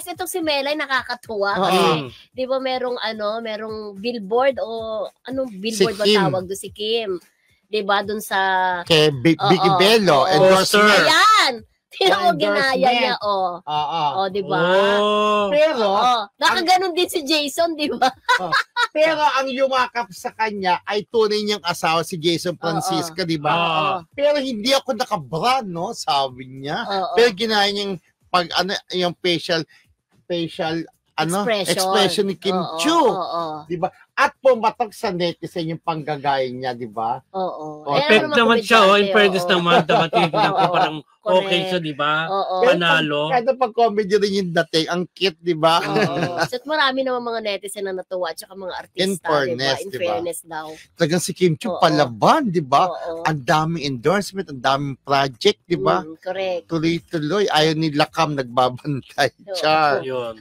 kasi itong si Melay nakakatuwa. Oo. Kasi, di ba merong billboard o anong billboard ba tawag doon si Kim? Di ba doon sa... Kay Biggie Bello, endorsement. Ayan! Tira mo ginaya niya, di ba? Pero, nakaganon din si Jason, di ba? Pero ang yumakap sa kanya ay tunay niyang asawa si Jason Francisca, di ba? Pero hindi ako nakabrand, no? Sabi niya. Pero ginaya niyang yung facial expression ni Kim Chiu. Di ba? At pumatok sa netizen yung panggagaya niya, di ba? Effect naman siya, in fairness naman, dapat tignan ko parang okay siya, di ba? Panalo. Kaya pag comedy rin yung dating, ang cute, di ba? So, marami naman mga netizen na natuwa at saka mga artista, in fairness daw. Talagang si Kim Chiu palaban, di ba? Ang daming endorsement, ang daming project, di ba? Correct. Tuloy-tuloy, ayaw ni Lakam nagbabantay. Char. Yun.